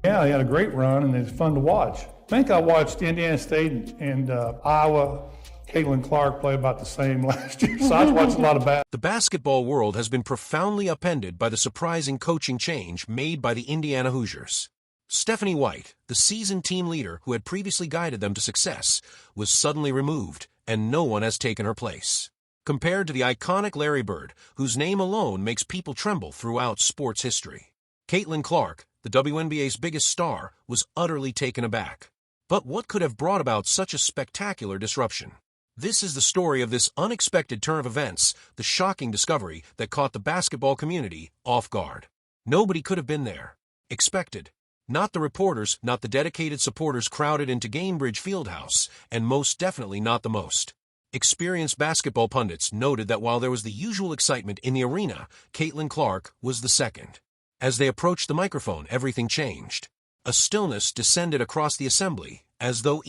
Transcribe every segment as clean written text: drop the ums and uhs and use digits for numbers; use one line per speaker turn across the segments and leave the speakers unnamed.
Yeah, he had a great run, and it's fun to watch. I think I watched Indiana State and Iowa. Caitlin Clark play about the same last year, so I watched a lot of basketball.
The basketball world has been profoundly upended by the surprising coaching change made by the Indiana Hoosiers. Stephanie White, the seasoned team leader who had previously guided them to success, was suddenly removed, and no one has taken her place. Compared to the iconic Larry Bird, whose name alone makes people tremble throughout sports history, Caitlin Clark, the WNBA's biggest star, was utterly taken aback. But what could have brought about such a spectacular disruption? This is the story of this unexpected turn of events, the shocking discovery that caught the basketball community off guard. Nobody could have been there. Expected. Not the reporters, not the dedicated supporters crowded into Gainbridge Fieldhouse, and most definitely not the most experienced basketball pundits noted that while there was the usual excitement in the arena, Caitlin Clark was the second. As they approached the microphone, everything changed. A stillness descended across the assembly, as though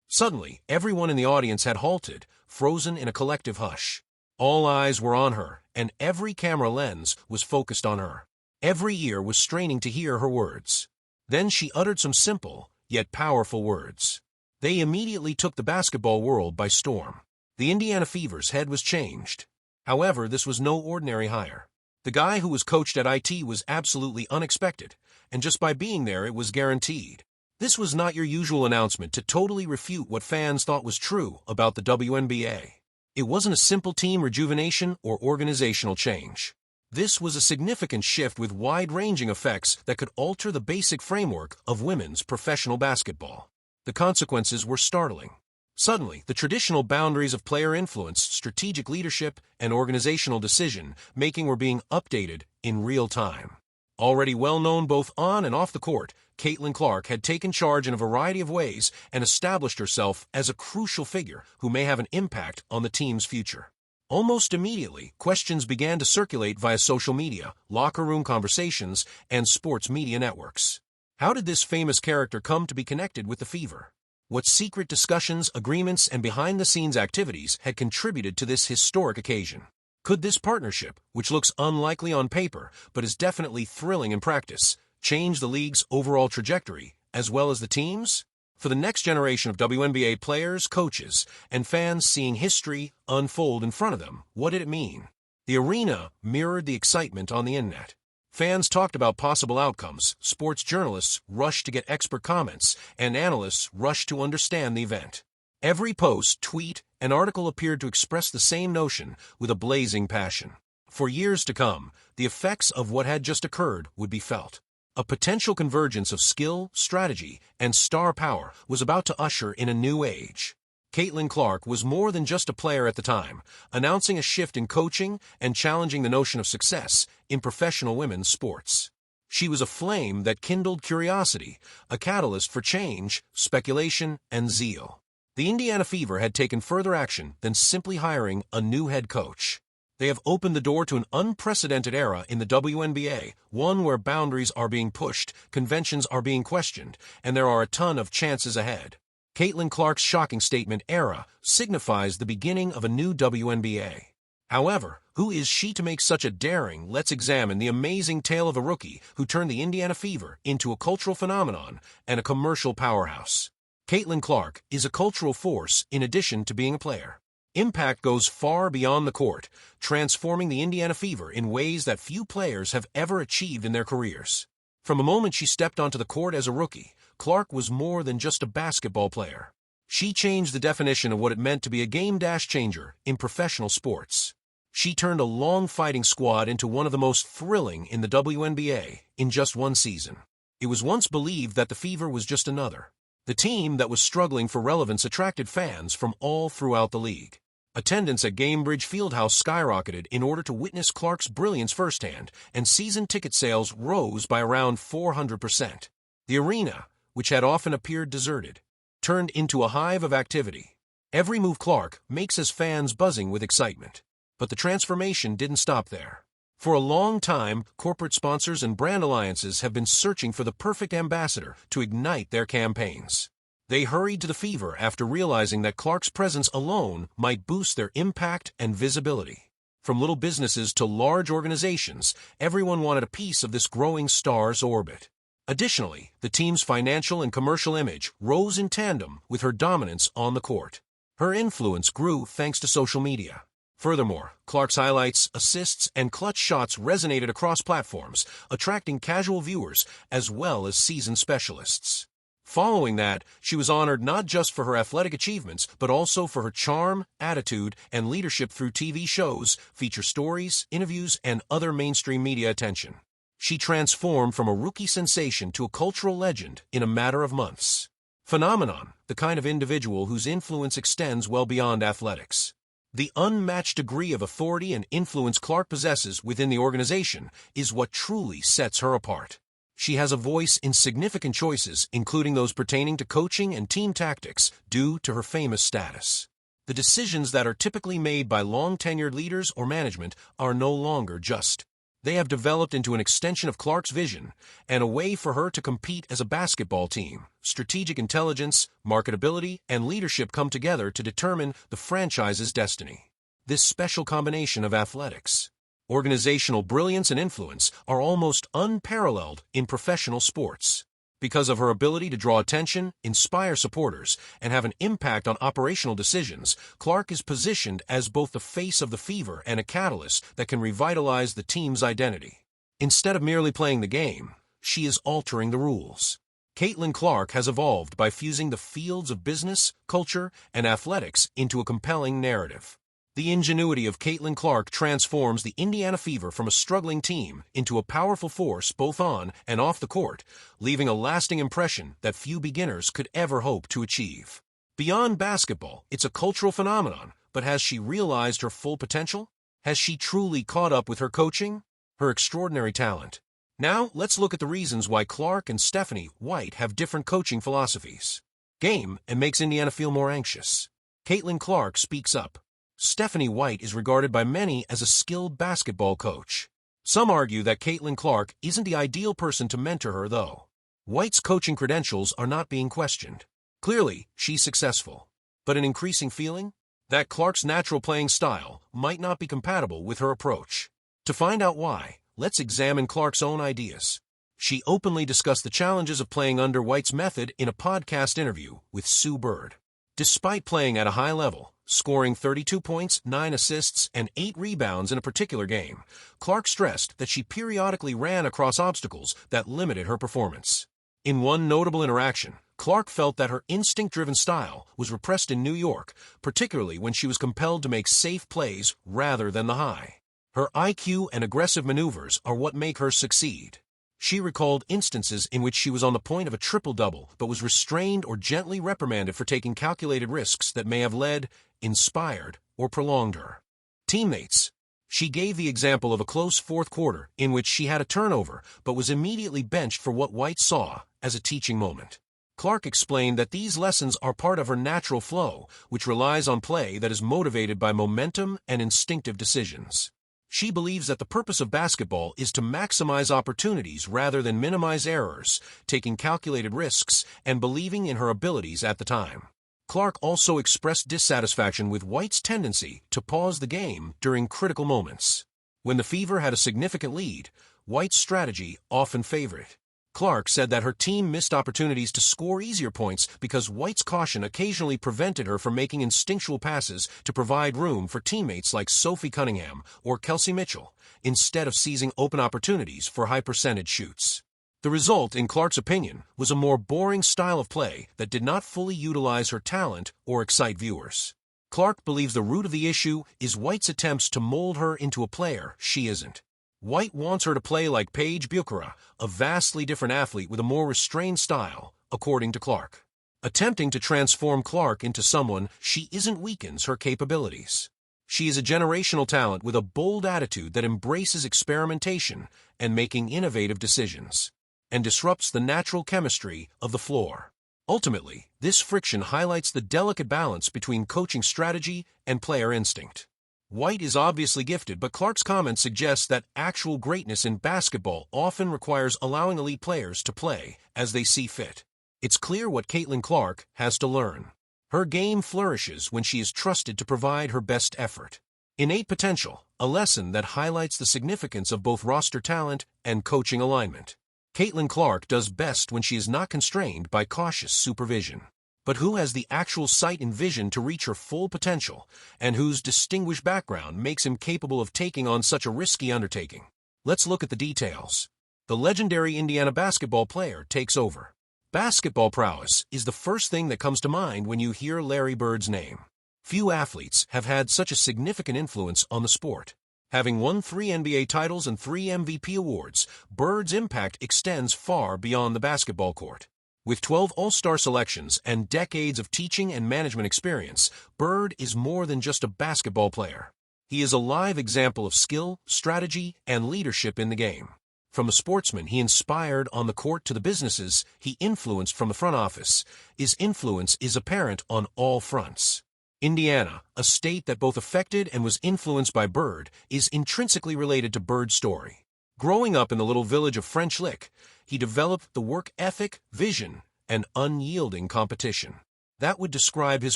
Suddenly, everyone in the audience had halted, frozen in a collective hush. All eyes were on her, and every camera lens was focused on her. Every ear was straining to hear her words. Then she uttered some simple, yet powerful words. They immediately took the basketball world by storm. The Indiana Fever's head was changed. However, this was no ordinary hire. The guy who was coached at IT was absolutely unexpected, and just by being there it was guaranteed. This was not your usual announcement to totally refute what fans thought was true about the WNBA. It wasn't a simple team rejuvenation or organizational change. This was a significant shift with wide-ranging effects that could alter the basic framework of women's professional basketball. The consequences were startling. Suddenly, the traditional boundaries of player influence, strategic leadership, and organizational decision-making were being updated in real time. Already well-known both on and off the court, Caitlin Clark had taken charge in a variety of ways and established herself as a crucial figure who may have an impact on the team's future. Almost immediately, questions began to circulate via social media, locker room conversations, and sports media networks. How did this famous character come to be connected with the Fever? What secret discussions, agreements, and behind-the-scenes activities had contributed to this historic occasion? Could this partnership, which looks unlikely on paper but is definitely thrilling in practice, change the league's overall trajectory, as well as the team's? For the next generation of WNBA players, coaches, and fans seeing history unfold in front of them, what did it mean? The arena mirrored the excitement on the internet. Fans talked about possible outcomes, sports journalists rushed to get expert comments, and analysts rushed to understand the event. Every post, tweet, and article appeared to express the same notion with a blazing passion. For years to come, the effects of what had just occurred would be felt. A potential convergence of skill, strategy, and star power was about to usher in a new age. Caitlin Clark was more than just a player at the time, announcing a shift in coaching and challenging the notion of success in professional women's sports. She was a flame that kindled curiosity, a catalyst for change, speculation, and zeal. The Indiana Fever had taken further action than simply hiring a new head coach. They have opened the door to an unprecedented era in the WNBA, one where boundaries are being pushed, conventions are being questioned, and there are a ton of chances ahead. Caitlin Clark's shocking statement, "era," signifies the beginning of a new WNBA. However, who is she to make such a daring? Let's examine the amazing tale of a rookie who turned the Indiana Fever into a cultural phenomenon and a commercial powerhouse. Caitlin Clark is a cultural force in addition to being a player. Impact goes far beyond the court, transforming the Indiana Fever in ways that few players have ever achieved in their careers. From the moment she stepped onto the court as a rookie, Clark was more than just a basketball player. She changed the definition of what it meant to be a game-changer in professional sports. She turned a long-fighting squad into one of the most thrilling in the WNBA in just one season. It was once believed that the Fever was just another. The team that was struggling for relevance attracted fans from all throughout the league. Attendance at Gainbridge Fieldhouse skyrocketed in order to witness Clark's brilliance firsthand, and season ticket sales rose by around 400%. The arena, which had often appeared deserted, turned into a hive of activity. Every move Clark makes his fans buzzing with excitement. But the transformation didn't stop there. For a long time, corporate sponsors and brand alliances have been searching for the perfect ambassador to ignite their campaigns. They hurried to the Fever after realizing that Clark's presence alone might boost their impact and visibility. From little businesses to large organizations, everyone wanted a piece of this growing star's orbit. Additionally, the team's financial and commercial image rose in tandem with her dominance on the court. Her influence grew thanks to social media. Furthermore, Clark's highlights, assists, and clutch shots resonated across platforms, attracting casual viewers as well as seasoned specialists. Following that, she was honored not just for her athletic achievements, but also for her charm, attitude, and leadership through TV shows, feature stories, interviews, and other mainstream media attention. She transformed from a rookie sensation to a cultural legend in a matter of months. Phenomenon, the kind of individual whose influence extends well beyond athletics. The unmatched degree of authority and influence Clark possesses within the organization is what truly sets her apart. She has a voice in significant choices, including those pertaining to coaching and team tactics, due to her famous status. The decisions that are typically made by long-tenured leaders or management are no longer just. They have developed into an extension of Clark's vision and a way for her to compete as a basketball team. Strategic intelligence, marketability, and leadership come together to determine the franchise's destiny. This special combination of athletics, organizational brilliance, and influence are almost unparalleled in professional sports. Because of her ability to draw attention, inspire supporters, and have an impact on operational decisions, Clark is positioned as both the face of the Fever and a catalyst that can revitalize the team's identity. Instead of merely playing the game, she is altering the rules. Caitlin Clark has evolved by fusing the fields of business, culture, and athletics into a compelling narrative. The ingenuity of Caitlin Clark transforms the Indiana Fever from a struggling team into a powerful force both on and off the court, leaving a lasting impression that few beginners could ever hope to achieve. Beyond basketball, it's a cultural phenomenon, but has she realized her full potential? Has she truly caught up with her coaching? Her extraordinary talent? Now, let's look at the reasons why Clark and Stephanie White have different coaching philosophies. Game and makes Indiana feel more anxious. Caitlin Clark speaks up. Stephanie White is regarded by many as a skilled basketball coach. Some argue that Caitlin Clark isn't the ideal person to mentor her, though. White's coaching credentials are not being questioned. Clearly, she's successful. But an increasing feeling? That Clark's natural playing style might not be compatible with her approach. To find out why, let's examine Clark's own ideas. She openly discussed the challenges of playing under White's method in a podcast interview with Sue Bird. Despite playing at a high level, scoring 32 points, 9 assists, and 8 rebounds in a particular game, Clark stressed that she periodically ran across obstacles that limited her performance. In one notable interaction, Clark felt that her instinct-driven style was repressed in New York, particularly when she was compelled to make safe plays rather than the high. Her IQ and aggressive maneuvers are what make her succeed. She recalled instances in which she was on the point of a triple-double but was restrained or gently reprimanded for taking calculated risks that may have led, inspired, or prolonged her. Teammates. She gave the example of a close fourth quarter in which she had a turnover but was immediately benched for what White saw as a teaching moment. Clark explained that these lessons are part of her natural flow, which relies on play that is motivated by momentum and instinctive decisions. She believes that the purpose of basketball is to maximize opportunities rather than minimize errors, taking calculated risks, and believing in her abilities at the time. Clark also expressed dissatisfaction with White's tendency to pause the game during critical moments. When the Fever had a significant lead, White's strategy often favored it. Clark said that her team missed opportunities to score easier points because White's caution occasionally prevented her from making instinctual passes to provide room for teammates like Sophie Cunningham or Kelsey Mitchell, instead of seizing open opportunities for high-percentage shoots. The result, in Clark's opinion, was a more boring style of play that did not fully utilize her talent or excite viewers. Clark believes the root of the issue is White's attempts to mold her into a player she isn't. White wants her to play like Paige Bucherer, a vastly different athlete with a more restrained style, according to Clark. Attempting to transform Clark into someone she isn't weakens her capabilities. She is a generational talent with a bold attitude that embraces experimentation and making innovative decisions, and disrupts the natural chemistry of the floor. Ultimately, this friction highlights the delicate balance between coaching strategy and player instinct. White is obviously gifted, but Clark's comment suggests that actual greatness in basketball often requires allowing elite players to play as they see fit. It's clear what Caitlin Clark has to learn. Her game flourishes when she is trusted to provide her best effort. Innate potential, a lesson that highlights the significance of both roster talent and coaching alignment. Caitlin Clark does best when she is not constrained by cautious supervision. But who has the actual sight and vision to reach her full potential, and whose distinguished background makes him capable of taking on such a risky undertaking? Let's look at the details. The legendary Indiana basketball player takes over. Basketball prowess is the first thing that comes to mind when you hear Larry Bird's name. Few athletes have had such a significant influence on the sport. Having won 3 NBA titles and 3 MVP awards, Bird's impact extends far beyond the basketball court. With 12 All-Star selections and decades of teaching and management experience, Bird is more than just a basketball player. He is a live example of skill, strategy, and leadership in the game. From the sportsman he inspired on the court to the businesses he influenced from the front office, his influence is apparent on all fronts. Indiana, a state that both affected and was influenced by Bird, is intrinsically related to Bird's story. Growing up in the little village of French Lick, he developed the work ethic, vision, and unyielding competition. That would describe his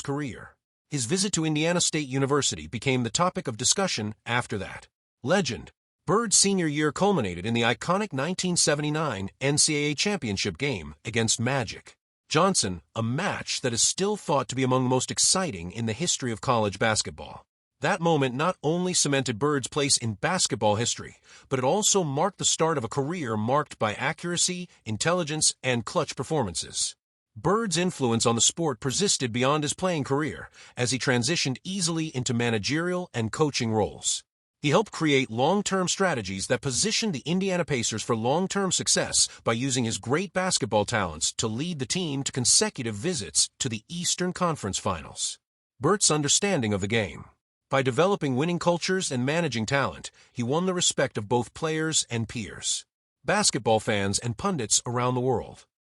career. His visit to Indiana State University became the topic of discussion after that. Legend. Bird's senior year culminated in the iconic 1979 NCAA championship game against Magic Johnson, a match that is still thought to be among the most exciting in the history of college basketball. That moment not only cemented Bird's place in basketball history, but it also marked the start of a career marked by accuracy, intelligence, and clutch performances. Bird's influence on the sport persisted beyond his playing career as he transitioned easily into managerial and coaching roles. He helped create long-term strategies that positioned the Indiana Pacers for long-term success by using his great basketball talents to lead the team to consecutive visits to the Eastern Conference Finals. Bird's understanding of the game. By developing winning cultures and managing talent, he won the respect of both players and peers, basketball fans and pundits around the world.